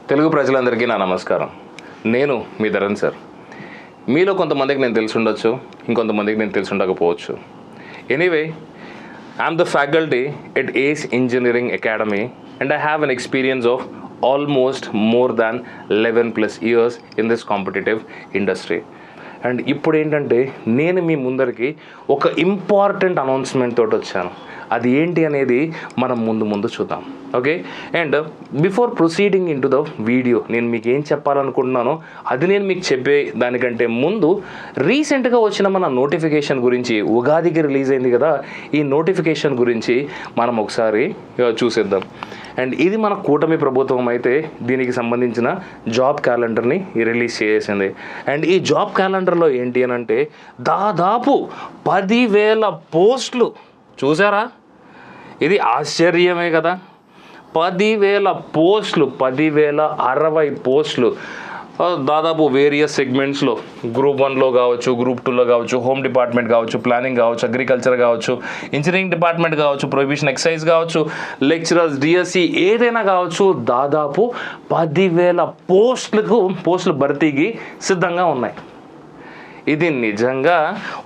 తెలుగు ప్రజలందరికీ నా నమస్కారం. నేను మీ ధరణ్ సార్. మీలో కొంతమందికి నేను తెలిసి ఉండొచ్చు, ఇంకొంతమందికి నేను తెలిసి ఉండకపోవచ్చు. Anyway, I'm the faculty at Ace engineering academy and I have an experience of almost more than 11+ years in this competitive industry. And ఇప్పుడు ఏంటంటే నేను మీ ముందరికి ఒక ఇంపార్టెంట్ అనౌన్స్మెంట్ తోటి వచ్చాను. అది ఏంటి అనేది మనం ముందు చూద్దాం. Okay, and before proceeding in to the video నేను మీకు ఏం చెప్పాలనుకుంటున్నానో అది నేను మీకు చెప్పే దానికంటే ముందు రీసెంట్గా వచ్చిన మన నోటిఫికేషన్ గురించి, ఉగాదికి రిలీజ్ అయింది కదా, ఈ నోటిఫికేషన్ గురించి మనం ఒకసారి చూసేద్దాం. అండ్ ఇది మన కూటమి ప్రభుత్వం అయితే దీనికి సంబంధించిన జాబ్ క్యాలెండర్ని రిలీజ్ చేసింది. అండ్ ఈ జాబ్ క్యాలెండర్లో ఏంటి అని అంటే దాదాపు 10,000 పోస్టులు. చూసారా, ఇది ఆశ్చర్యమే కదా. 10,000 పోస్టులు, 10,060 పోస్టులు దాదాపు వేరియస్ సెగ్మెంట్స్లో, గ్రూప్ 1లో కావచ్చు, గ్రూప్ 2లో కావచ్చు, హోమ్ డిపార్ట్మెంట్ కావచ్చు, ప్లానింగ్ కావచ్చు, అగ్రికల్చర్ కావచ్చు, ఇంజనీరింగ్ డిపార్ట్మెంట్ కావచ్చు, ప్రొహిబిషన్ ఎక్సైజ్ కావచ్చు, లెక్చరర్స్, డిఎస్సి ఏదైనా కావచ్చు, దాదాపు 10,000 పోస్టులు భర్తీకి సిద్ధంగా ఉన్నాయి. ఇది నిజంగా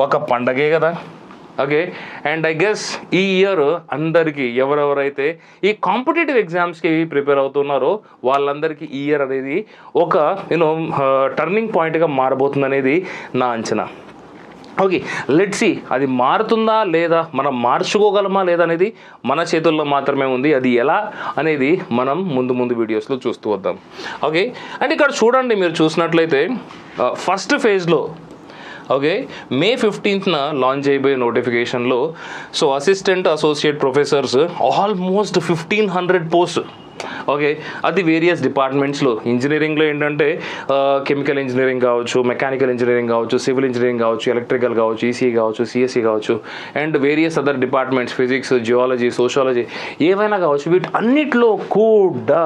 ఒక పండగే కదా. ఓకే, అండ్ ఐ గెస్ ఈ ఇయర్ అందరికీ ఎవరెవరైతే ఈ కాంపిటేటివ్ ఎగ్జామ్స్కి ప్రిపేర్ అవుతున్నారో వాళ్ళందరికీ ఈ ఇయర్ అనేది ఒక టర్నింగ్ పాయింట్గా మారబోతుంది అనేది నా అంచనా. ఓకే, లెట్స్ సీ అది మారుతుందా లేదా, మనం మార్చుకోగలమా లేదా అనేది మన చేతుల్లో మాత్రమే ఉంది. అది ఎలా అనేది మనం ముందు వీడియోస్లో చూస్తూ వద్దాం. ఓకే, అండ్ ఇక్కడ చూడండి, మీరు చూసినట్లయితే ఫస్ట్ ఫేజ్లో ఓకే May 15th లాంచ్ అయిపోయే నోటిఫికేషన్లో assistant associate professors almost 1,500 post. Okay, అది వేరియస్ డిపార్ట్మెంట్స్లో. ఇంజనీరింగ్లో ఏంటంటే కెమికల్ ఇంజనీరింగ్ కావచ్చు, మెకానికల్ ఇంజనీరింగ్ కావచ్చు, సివిల్ ఇంజనీరింగ్ కావచ్చు, ఎలక్ట్రికల్ కావచ్చు, ఈసీఈ కావచ్చు, సిఎస్సి కావచ్చు, and various other departments, physics, geology, sociology ఏవైనా కావచ్చు. వీటి అన్నిట్లో కూడా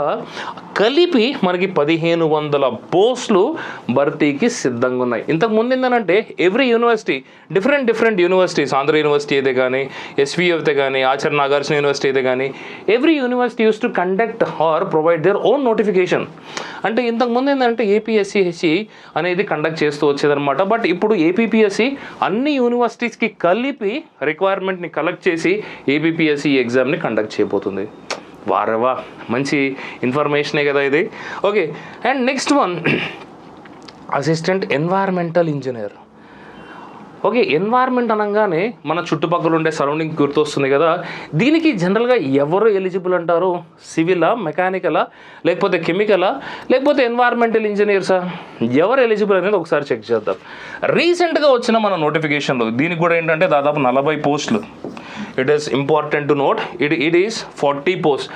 కలిపి మనకి 1,500 పోస్టులు భర్తీకి సిద్ధంగా ఉన్నాయి. ఇంతకుముందు ఏంటంటే every university different universities, Andhra university అయితే కానీ, ఎస్వియు అయితే కానీ, ఆచార్య నాగార్జున యూనివర్సిటీ అయితే కానీ, every university use to conduct or provide their own notification. అంటే ఇంతకుముందు ఏంటంటే ఏపీఎస్సిహెచ్ఈ అనేది కండక్ట్ చేస్తూ వచ్చేదన్నమాట. బట్ ఇప్పుడు ఏపీపీఎస్సి అన్ని యూనివర్సిటీస్కి కలిపి రిక్వైర్మెంట్ని కలెక్ట్ చేసి ఏపీపీఎస్సి ఎగ్జామ్ని కండక్ట్ చేయబోతుంది. వారవా, మంచి ఇన్ఫర్మేషనే కదా ఇది. Okay, and next one assistant environmental engineer. Okay, environment అనగానే మన చుట్టుపక్కల ఉండే సరౌండింగ్ గుర్తొస్తుంది కదా. దీనికి జనరల్గా ఎవరు ఎలిజిబుల్ అంటారు? సివిలా, మెకానికలా, లేకపోతే కెమికలా, లేకపోతే ఎన్వైర్మెంటల్ ఇంజనీర్సా? ఎవరు ఎలిజిబుల్ అనేది ఒకసారి చెక్ చేద్దాం. రీసెంట్గా వచ్చిన మన నోటిఫికేషన్లో దీనికి కూడా ఏంటంటే దాదాపు 40 పోస్టులు. It is important to note, it is 40 post.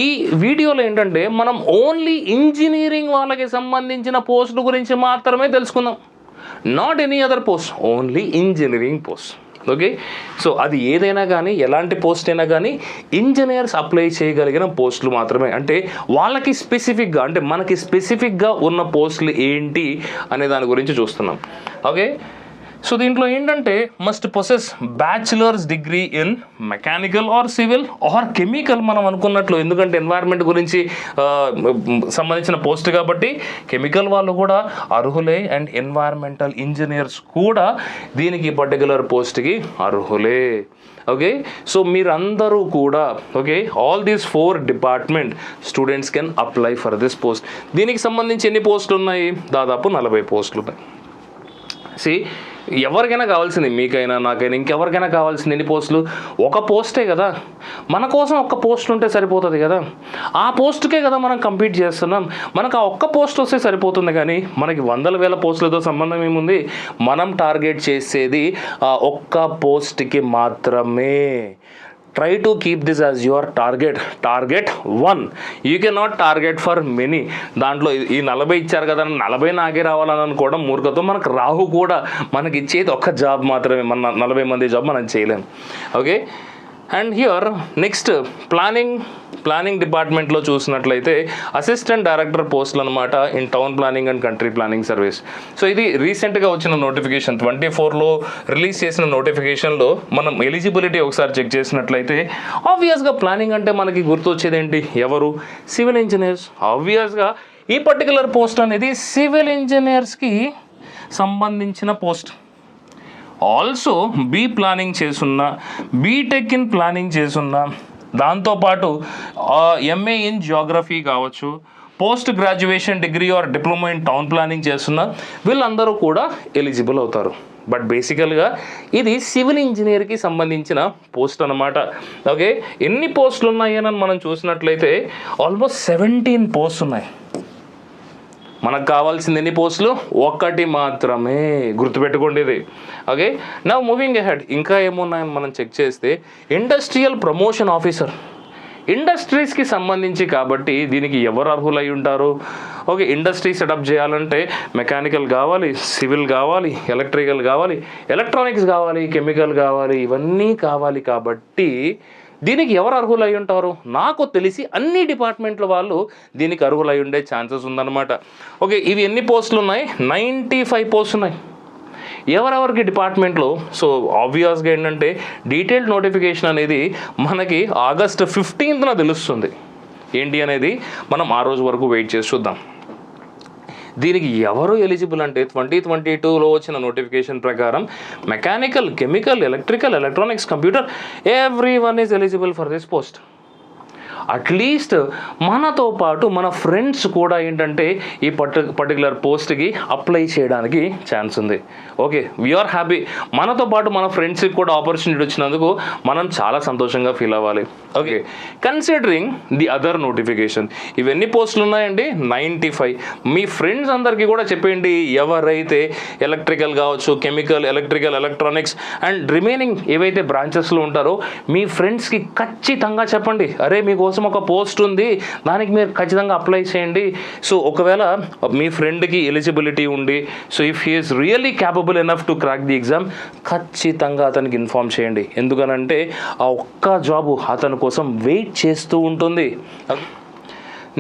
ఈ వీడియోలో ఏంటంటే మనం ఓన్లీ ఇంజనీరింగ్ వాళ్ళకి సంబంధించిన పోస్టుల గురించి మాత్రమే తెలుసుకుందాం. Not any other post, only engineering post. Okay, so అది ఏదైనా కానీ, ఎలాంటి పోస్ట్ అయినా కానీ ఇంజనీర్స్ అప్లై చేయగలిగిన పోస్టులు మాత్రమే. అంటే వాళ్ళకి స్పెసిఫిక్గా, అంటే మనకి స్పెసిఫిక్గా ఉన్న పోస్టులు ఏంటి అనే దాని గురించి చూస్తున్నాం. ఓకే, సో దీంట్లో ఏంటంటే must possess bachelors degree in mechanical are civil or chemical మనం అనుకున్నట్లు. ఎందుకంటే ఎన్వైర్న్మెంట్ గురించి సంబంధించిన పోస్ట్ కాబట్టి కెమికల్ వాళ్ళు కూడా అర్హులే, అండ్ ఎన్వైర్న్మెంటల్ ఇంజనీర్స్ కూడా దీనికి పర్టికులర్ పోస్ట్కి అర్హులే. ఓకే, సో మీరందరూ కూడా okay all these 4 department students can apply for this post. దీనికి సంబంధించి ఎన్ని పోస్టులు ఉన్నాయి? దాదాపు 40 పోస్టులు ఉన్నాయి. ఎవరికైనా కావాల్సింది, మీకైనా నాకైనా ఇంకెవరికైనా కావాల్సింది ఎన్ని పోస్టులు? ఒక పోస్టే కదా. మన కోసం ఒక్క పోస్ట్ ఉంటే సరిపోతుంది కదా. ఆ పోస్ట్కే కదా మనం కంప్లీట్ చేస్తున్నాం. మనకు ఆ ఒక్క పోస్ట్ వస్తే సరిపోతుంది, కానీ మనకి 100,000 పోస్టులతో సంబంధం ఏముంది? మనం టార్గెట్ చేసేది ఆ ఒక్క పోస్ట్కి మాత్రమే. Try to keep this as your target 1. You cannot target for many. దాంట్లో ఈ 40 ఇచ్చారు కదా, 40 నాకే రావాలని అనుకోవడం మూర్ఖత్వం. మనకు రాహు కూడా, మనకి ఇచ్చేది ఒక్క జాబ్ మాత్రమే. మన 40 మంది జాబ్ మనం చేయలేం. Okay, and here next planning planning డిపార్ట్మెంట్లో చూసినట్లయితే అసిస్టెంట్ డైరెక్టర్ పోస్టులు అనమాట in town planning and country planning service. So ఇది రీసెంట్గా వచ్చిన నోటిఫికేషన్ 24లో రిలీజ్ చేసిన నోటిఫికేషన్లో మనం ఎలిజిబిలిటీ ఒకసారి చెక్ చేసినట్లయితే ఆబ్వియస్గా ప్లానింగ్ అంటే మనకి గుర్తొచ్చేది ఏంటి, ఎవరు, సివిల్ ఇంజనీర్స్. ఆబ్వియస్గా ఈ పర్టికులర్ పోస్ట్ అనేది సివిల్ ఇంజనీర్స్కి సంబంధించిన పోస్ట్. ఆల్సో బీ ప్లానింగ్ చేసున్నా, బీటెక్ ఇన్ ప్లానింగ్ చేసున్నా, దాంతోపాటు ఎంఏ ఇన్ జియోగ్రఫీ కావచ్చు, post graduation degree or diploma in town planning చేస్తున్నా వీళ్ళందరూ కూడా ఎలిజిబుల్ అవుతారు. బట్ బేసికల్గా ఇది సివిల్ ఇంజనీర్కి సంబంధించిన పోస్ట్ అనమాట. ఓకే, ఎన్ని పోస్టులు ఉన్నాయని మనం చూసినట్లయితే ఆల్మోస్ట్ 17 పోస్ట్ ఉన్నాయి. మనకు కావాల్సింది ఎన్ని పోస్టులు, ఒక్కటి మాత్రమే, గుర్తుపెట్టుకోండి ఇది. ఓకే, నా మూవింగ్ అహెడ్ ఇంకా ఏమున్నాయని మనం చెక్ చేస్తే ఇండస్ట్రియల్ ప్రమోషన్ ఆఫీసర్, ఇండస్ట్రీస్కి సంబంధించి కాబట్టి దీనికి ఎవరు అర్హులై ఉంటారు. ఓకే, ఇండస్ట్రీ సెటప్ చేయాలంటే మెకానికల్ కావాలి, సివిల్ కావాలి, ఎలక్ట్రికల్ కావాలి, ఎలక్ట్రానిక్స్ కావాలి, కెమికల్ కావాలి, ఇవన్నీ కావాలి. కాబట్టి దీనికి ఎవరు అర్హులై ఉంటారు, నాకు తెలిసి అన్ని డిపార్ట్మెంట్ల వాళ్ళు దీనికి అర్హులై ఉండే ఛాన్సెస్ ఉందన్నమాట. ఓకే, ఇవి ఎన్ని పోస్టులు ఉన్నాయి, 95 పోస్టులు ఉన్నాయి. ఎవరెవరికి డిపార్ట్మెంట్లో. సో ఆబ్వియస్గా ఏంటంటే డీటెయిల్డ్ నోటిఫికేషన్ అనేది మనకి ఆగస్ట్ 15న తెలుస్తుంది. ఏంటి అనేది మనం ఆ రోజు వరకు వెయిట్ చేసి చూద్దాం. దీనికి ఎవరు ఎలిజిబుల్ అంటే 2022లో వచ్చిన నోటిఫికేషన్ ప్రకారం mechanical, chemical, electrical, electronics, computer, everyone is eligible for this post. At least మనతో పాటు మన ఫ్రెండ్స్ కూడా ఏంటంటే ఈ పర్టికులర్ పోస్ట్కి అప్లై చేయడానికి ఛాన్స్ ఉంది. Okay, we are happy. మనతో పాటు మన ఫ్రెండ్స్కి కూడా ఆపర్చునిటీ వచ్చినందుకు మనం చాలా సంతోషంగా ఫీల్ అవ్వాలి. Okay, considering the other notification ఇవన్నీ పోస్టులు ఉన్నాయండి 95. మీ ఫ్రెండ్స్ అందరికీ కూడా చెప్పండి, ఎవరైతే ఎలక్ట్రికల్ కావచ్చు, chemical, electrical, electronics and remaining ఏవైతే బ్రాంచెస్లో ఉంటారో మీ ఫ్రెండ్స్కి ఖచ్చితంగా చెప్పండి, అరే మీకోసం ఒక పోస్ట్ ఉంది, దానికి మీరు ఖచ్చితంగా అప్లై చేయండి. సో ఒకవేళ మీ ఫ్రెండ్కి ఎలిజిబిలిటీ ఉండి, so if he is really capable enough to crack the exam, ఖచ్చితంగా అతనికి ఇన్ఫార్మ్ చేయండి. ఎందుకనంటే ఆ ఒక్క జాబు అతని కోసం వెయిట్ చేస్తూ ఉంటుంది.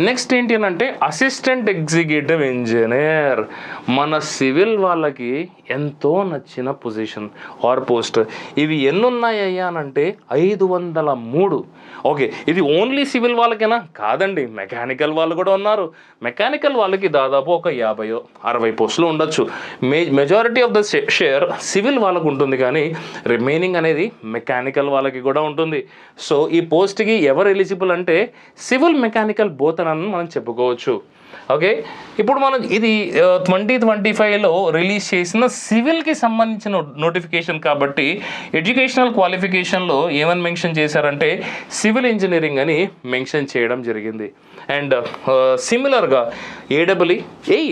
నెక్స్ట్ ఏంటి అని అంటే అసిస్టెంట్ ఎగ్జిక్యూటివ్ ఇంజనీర్, మన సివిల్ వాళ్ళకి ఎంతో నచ్చిన పొజిషన్ ఆర్ పోస్ట్. ఇవి ఎన్ని ఉన్నాయ్యా అని అంటే 503. ఓకే, ఇది ఓన్లీ సివిల్ వాళ్ళకేనా, కాదండి, మెకానికల్ వాళ్ళు కూడా ఉన్నారు. మెకానికల్ వాళ్ళకి దాదాపు ఒక 50-60 పోస్టులు ఉండొచ్చు. Majority of the share civil వాళ్ళకు ఉంటుంది, కానీ రిమైనింగ్ అనేది మెకానికల్ వాళ్ళకి కూడా ఉంటుంది. సో ఈ పోస్ట్కి ఎవరు ఎలిజిబుల్ అంటే సివిల్, మెకానికల్ బోత్ అని మనం చెప్పుకోవచ్చు. ఓకే, ఇప్పుడు మనం ఇది 2025లో రిలీజ్ చేసిన సివిల్కి సంబంధించిన నోటిఫికేషన్ కాబట్టి ఎడ్యుకేషనల్ క్వాలిఫికేషన్లో ఏమని మెన్షన్ చేశారంటే సివిల్ ఇంజనీరింగ్ అని మెన్షన్ చేయడం జరిగింది. అండ్ సిమిలర్గా AE,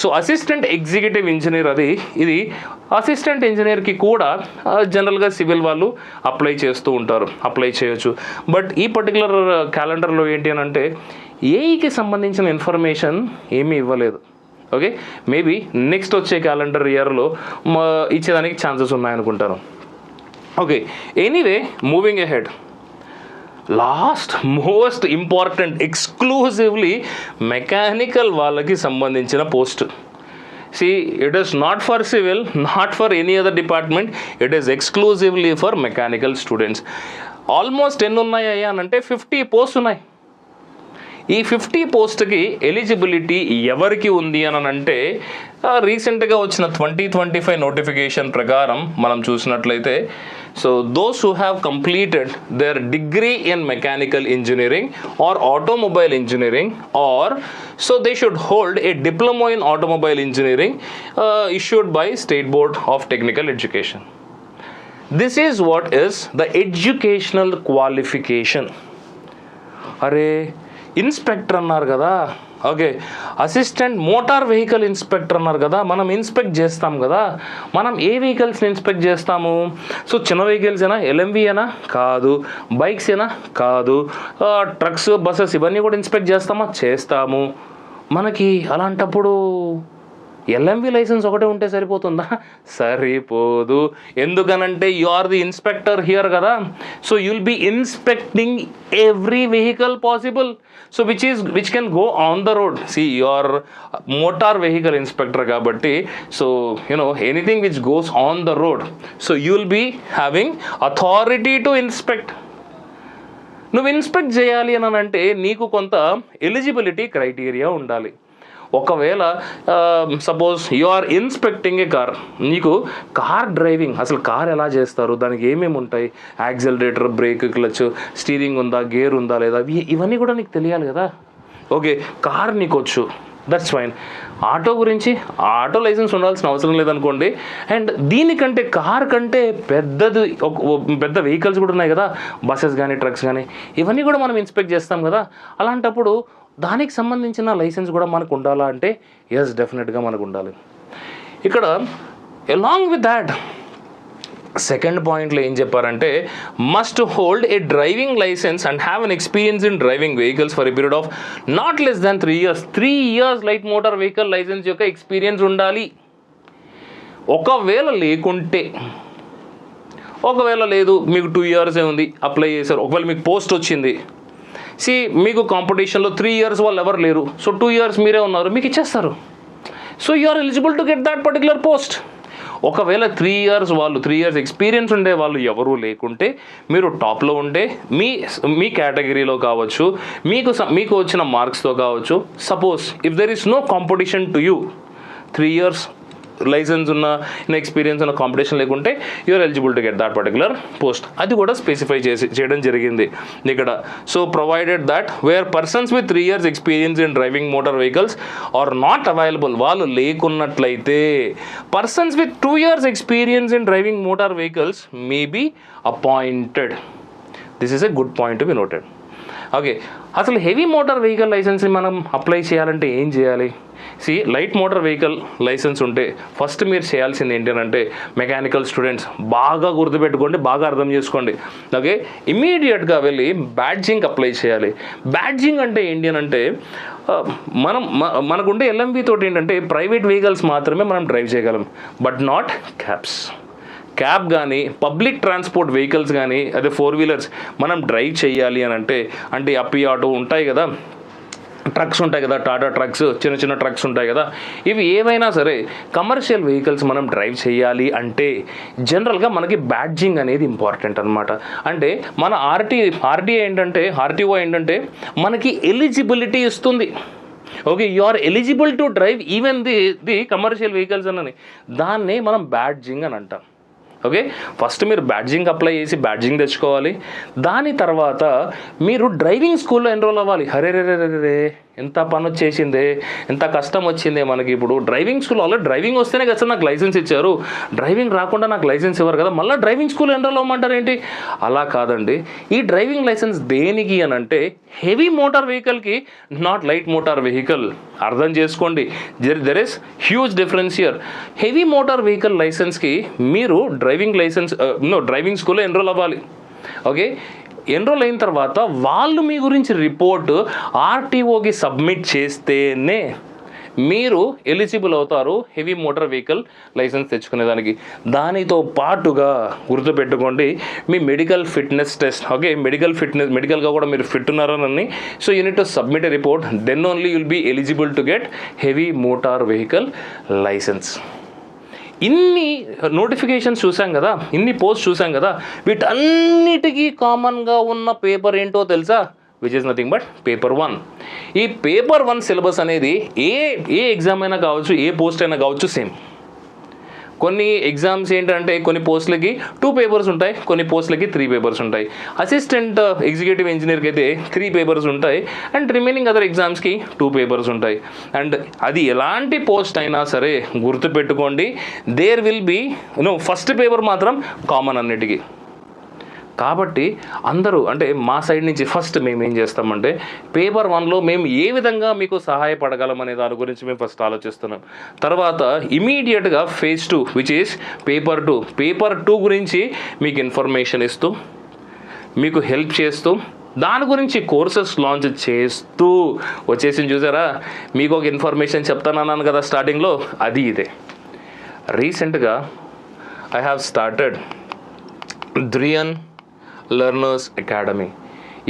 so assistant executive engineer ఇది అసిస్టెంట్ ఇంజనీర్కి కూడా జనరల్గా సివిల్ వాళ్ళు అప్లై చేయొచ్చు. బట్ ఈ పర్టికులర్ క్యాలెండర్లో ఏంటి అని అంటే ఏఈకి సంబంధించిన ఇన్ఫర్మేషన్ ఏమీ ఇవ్వలేదు. ఓకే, మేబీ నెక్స్ట్ వచ్చే క్యాలెండర్ ఇయర్లో ఇచ్చేదానికి ఛాన్సెస్ ఉన్నాయనుకుంటాను. Okay, anyway moving ahead, last most important exclusively mechanical వాళ్ళకి సంబంధించిన post. See, it is not for civil, not for any other department, it is exclusively for mechanical students. Almost ఎన్ని ఉన్నాయా అని అంటే 50 పోస్ట్ ఉన్నాయి. ఈ 50 పోస్ట్కి ఎలిజిబిలిటీ ఎవరికి ఉంది అని అంటే రీసెంట్గా వచ్చిన 2025 నోటిఫికేషన్ ప్రకారం మనం చూసినట్లయితే, so those who have completed there degree in mechanical engineering or automobile engineering or so they should hold a diploma in automobile engineering issued by State Board of Technical Education. This is what is the educational qualification. అరే inspector అన్నారు కదా, okay, assistant motor vehicle inspector అన్నారు కదా, మనం inspect చేస్తాం కదా, మనం ఏ వెహికల్స్ని ఇన్స్పెక్ట్ చేస్తాము? సో చిన్న వెహికల్స్ ఏనా, ఎల్ఎంవి ఏనా, కాదు, బైక్స్ ఏనా, కాదు, ట్రక్స్, బస్సెస్ ఇవన్నీ కూడా ఇన్స్పెక్ట్ చేస్తామా, చేస్తాము. మనకి అలాంటప్పుడు ఎల్ఎంవి లైసెన్స్ ఒకటే ఉంటే సరిపోతుందా? సరిపోదు. ఎందుకనంటే you are the inspector here కదా. So you'll be inspecting every vehicle possible. So which can go on the road. See you are motor vehicle inspector కాబట్టి so anything which goes on the road, so you will be having authority to inspect. నువ్వు inspect చేయాలి అని అంటే నీకు కొంత eligibility criteria ఉండాలి. ఒకవేళ suppose you are inspecting a car, నీకు కార్ డ్రైవింగ్, అసలు కార్ ఎలా చేస్తారు, దానికి ఏమేమి ఉంటాయి, యాక్సిలరేటర్, బ్రేక్, క్లచ్, స్టీరింగ్ ఉందా, గేర్ ఉందా లేదా, ఇవన్నీ కూడా నీకు తెలియాలి కదా. ఓకే, కార్ నీకు వచ్చు, దట్స్ ఫైన్. ఆటో గురించి ఆటో లైసెన్స్ ఉండాల్సిన అవసరం లేదనుకోండి. అండ్ దీనికంటే కార్ కంటే పెద్ద వెహికల్స్ కూడా ఉన్నాయి కదా, బస్సెస్ కానీ ట్రక్స్ కానీ, ఇవన్నీ కూడా మనం ఇన్స్పెక్ట్ చేస్తాం కదా. అలాంటప్పుడు దానికి సంబంధించిన లైసెన్స్ కూడా మనకు ఉండాలా అంటే ఎస్, డెఫినెట్గా మనకు ఉండాలి. ఇక్కడ అలాంగ్ విత్ దాట్ సెకండ్ పాయింట్లో ఏం చెప్పారంటే must hold a driving license and have an experience in driving vehicles for a period of not less than 3 years. 3 years light motor vehicle license యొక్క ఎక్స్పీరియన్స్ ఉండాలి. ఒకవేళ లేదు, మీకు 2 years ఉంది, apply చేశారు, ఒకవేళ మీకు పోస్ట్ వచ్చింది, మీకు కాంపిటీషన్లో 3 years వాళ్ళు ఎవరు లేరు, సో 2 years మీరే ఉన్నారు, మీకు ఇచ్చేస్తారు. So you are eligible to get that particular post. ఒకవేళ 3 years ఎక్స్పీరియన్స్ ఉండే వాళ్ళు ఎవరూ లేకుంటే, మీరు టాప్లో ఉంటే మీ కేటగిరీలో కావచ్చు, మీకు వచ్చిన మార్క్స్తో కావచ్చు, suppose if there is no competition to you, 3 years licence ఉన్న ఎక్స్పీరియన్స్ ఉన్న కాంపిటీషన్ లేకుంటే you are eligible to get that particular post. అది కూడా స్పెసిఫై చేయడం జరిగింది ఇక్కడ. So provided that where persons with 3 years experience in driving motor vehicles are not available, వాళ్ళు లేకున్నట్లయితే persons with 2 years experience in driving motor vehicles may be appointed. This is a good point to be noted. Okay, అసలు heavy motor vehicle లైసెన్స్ని మనం apply చేయాలంటే ఏం చేయాలి? Light motor vehicle licence ఉంటే first మీరు చేయాల్సింది ఏంటంటే, మెకానికల్ స్టూడెంట్స్ బాగా గుర్తుపెట్టుకోండి, బాగా అర్థం చేసుకోండి. ఓకే, ఇమీడియట్గా వెళ్ళి బ్యాడ్జింగ్ అప్లై చేయాలి. బ్యాడ్జింగ్ అంటే ఏంటి అంటే, మనకుండే ఎల్ఎంవి తోటి ఏంటంటే ప్రైవేట్ వెహికల్స్ మాత్రమే మనం డ్రైవ్ చేయగలం, బట్ నాట్ క్యాబ్ కానీ పబ్లిక్ ట్రాన్స్పోర్ట్ వెహికల్స్ కానీ అదే 4-wheelers మనం డ్రైవ్ చేయాలి అని అంటే అప్పి ఆటో ఉంటాయి కదా, ట్రక్స్ ఉంటాయి కదా, టాటా ట్రక్స్, చిన్న ట్రక్స్ ఉంటాయి కదా, ఇవి ఏవైనా సరే కమర్షియల్ వెహికల్స్ మనం డ్రైవ్ చేయాలి అంటే జనరల్గా మనకి బ్యాడ్జింగ్ అనేది ఇంపార్టెంట్ అనమాట. అంటే మన ఆర్టీఓ ఏంటంటే మనకి ఎలిజిబిలిటీ ఇస్తుంది. Okay, you are eligible to drive even the commercial vehicles అని, దాన్నే మనం బ్యాడ్జింగ్ అని అంటాం. ఓకే, ఫస్ట్ మీరు బ్యాడ్జింగ్ అప్లై చేసి బ్యాడ్జింగ్ తెచ్చుకోవాలి. దాని తర్వాత మీరు డ్రైవింగ్ స్కూల్లో ఎన్రోల్ అవ్వాలి. హరే ఎంత పని వచ్చేసిందే, ఎంత కష్టం వచ్చిందే మనకి. ఇప్పుడు డ్రైవింగ్ స్కూల్ ఆల్రెడీ డ్రైవింగ్ వస్తేనే కదా సార్ నాకు లైసెన్స్ ఇచ్చారు, డ్రైవింగ్ రాకుండా నాకు లైసెన్స్ ఇవ్వరు కదా, మళ్ళీ డ్రైవింగ్ స్కూల్ ఎన్రోల్ అవ్వమంటారు ఏంటి? అలా కాదండి. ఈ డ్రైవింగ్ లైసెన్స్ దేనికి అని అంటే హెవీ మోటార్ వెహికల్కి, నాట్ లైట్ మోటార్ వెహికల్. అర్థం చేసుకోండి, there is huge difference here. Heavy motor vehicle లైసెన్స్కి మీరు డ్రైవింగ్ స్కూల్లో ఎన్రోల్ అవ్వాలి. ఓకే, ఎన్రోల్ అయిన తర్వాత వాళ్ళు మీ గురించి రిపోర్ట్ ఆర్టీఓకి సబ్మిట్ చేస్తేనే మీరు ఎలిజిబుల్ అవుతారు హెవీ మోటార్ వెహికల్ లైసెన్స్ తెచ్చుకునేదానికి. దానితో పాటుగా గుర్తుపెట్టుకోండి మీ మెడికల్ ఫిట్నెస్ టెస్ట్. ఓకే, మెడికల్గా కూడా మీరు ఫిట్ ఉన్నారని, so you need to submit a report, then only you'll be eligible to get heavy motor vehicle license. ఇన్ని నోటిఫికేషన్స్ చూసాం కదా, ఇన్ని పోస్ట్ చూసాం కదా, వీటన్నిటికీ కామన్గా ఉన్న పేపర్ ఏంటో తెలుసా? Which is nothing but paper 1. ఈ పేపర్ 1 సిలబస్ అనేది ఏ ఎగ్జామ్ అయినా కావచ్చు, ఏ పోస్ట్ అయినా కావచ్చు, సేమ్. కొన్ని ఎగ్జామ్స్ ఏంటంటే కొన్ని పోస్టులకి 2 papers ఉంటాయి, కొన్ని పోస్టులకి 3 papers ఉంటాయి. అసిస్టెంట్ ఎగ్జిక్యూటివ్ ఇంజనీర్కి అయితే 3 papers ఉంటాయి, అండ్ రిమైనింగ్ అదర్ ఎగ్జామ్స్కి 2 papers ఉంటాయి. అండ్ అది ఎలాంటి పోస్ట్ అయినా సరే గుర్తుపెట్టుకోండి, there will be first paper మాత్రం కామన్ అన్నిటికీ. కాబట్టి అందరూ అంటే మా సైడ్ నుంచి ఫస్ట్ మేము ఏం చేస్తామంటే పేపర్ 1లో మేము ఏ విధంగా మీకు సహాయపడగలం అనే దాని గురించి మేము ఫస్ట్ ఆలోచిస్తున్నాం. తర్వాత ఇమీడియట్గా phase 2 విచ్ ఈస్ పేపర్ 2 గురించి మీకు ఇన్ఫర్మేషన్ ఇస్తూ, మీకు హెల్ప్ చేస్తూ, దాని గురించి కోర్సెస్ లాంచ్ చేస్తూ వచ్చేసి చూసారా, మీకు ఒక ఇన్ఫర్మేషన్ చెప్తానన్నాను కదా స్టార్టింగ్లో, అది ఇదే. రీసెంట్గా I have started Dhriyan learners academy.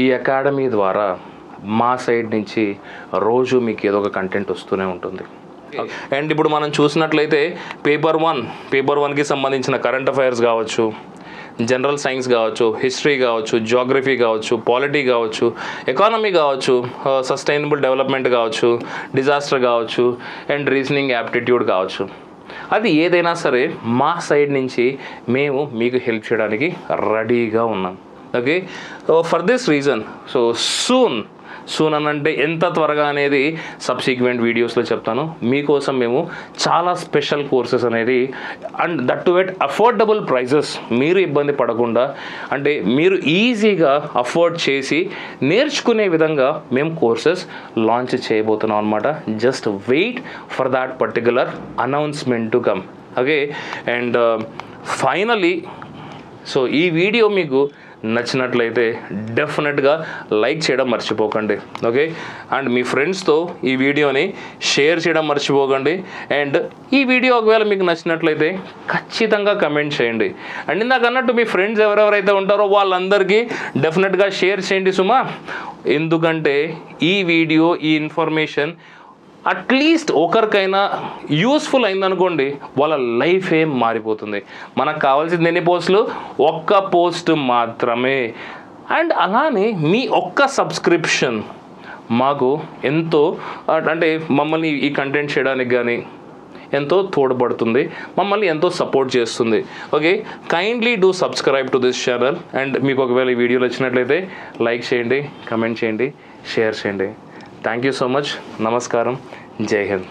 ఈ అకాడమీ ద్వారా మా సైడ్ నుంచి రోజు మీకు ఏదో ఒక కంటెంట్ వస్తూనే ఉంటుంది. అండ్ ఇప్పుడు మనం చూసినట్లయితే పేపర్ 1కి సంబంధించిన కరెంట్ అఫైర్స్ కావచ్చు, జనరల్ సైన్స్ కావచ్చు, హిస్టరీ కావచ్చు, జియోగ్రఫీ కావచ్చు, పాలిటీ కావచ్చు, ఎకానమీ కావచ్చు, సస్టైనబుల్ డెవలప్మెంట్ కావచ్చు, డిజాస్టర్ కావచ్చు, అండ్ రీజనింగ్ యాప్టిట్యూడ్ కావచ్చు, అది ఏదైనా సరే మా సైడ్ నుంచి మేము మీకు హెల్ప్ చేయడానికి రెడీగా ఉన్నాం. Okay, for this reason soon అనంటే ఎంత త్వరగా అనేది సబ్సిక్వెంట్ వీడియోస్లో చెప్తాను. మీకోసం మేము చాలా స్పెషల్ కోర్సెస్ అనేది and that too at affordable prices, మీరు ఇబ్బంది పడకుండా అంటే మీరు ఈజీగా అఫోర్డ్ చేసి నేర్చుకునే విధంగా మేము కోర్సెస్ లాంచ్ చేయబోతున్నాం అనమాట. Just wait for that particular announcement to come. Okay, and finally ఈ వీడియో మీకు నచ్చినట్లయితే డెఫినెట్గా లైక్ చేయడం మర్చిపోకండి. ఓకే, అండ్ మీ ఫ్రెండ్స్తో ఈ వీడియోని షేర్ చేయడం మర్చిపోకండి. అండ్ ఈ వీడియో ఒకవేళ మీకు నచ్చినట్లయితే ఖచ్చితంగా కమెంట్ చేయండి. అండ్ ఇందాక అన్నట్టు మీ ఫ్రెండ్స్ ఎవరెవరైతే ఉంటారో వాళ్ళందరికీ డెఫినెట్గా షేర్ చేయండి సుమా. ఎందుకంటే ఈ వీడియో, ఈ ఇన్ఫర్మేషన్ అట్లీస్ట్ ఒకరికైనా యూస్ఫుల్ అయిందనుకోండి, వాళ్ళ లైఫ్ ఏం మారిపోతుంది. మనకు కావాల్సింది ఎన్ని పోస్టులు? ఒక్క పోస్ట్ మాత్రమే. అండ్ అలానే మీ ఒక్క సబ్స్క్రిప్షన్ మాకు ఎంతో అంటే మమ్మల్ని ఈ కంటెంట్ చేయడానికి కానీ ఎంతో తోడ్పడుతుంది, మమ్మల్ని ఎంతో సపోర్ట్ చేస్తుంది. Okay, kindly do subscribe to this channel. And మీకు ఒకవేళ ఈ వీడియోలు వచ్చినట్లయితే లైక్ చేయండి, కమెంట్ చేయండి, షేర్ చేయండి. Thank you so much. నమస్కారం. జై హింద్.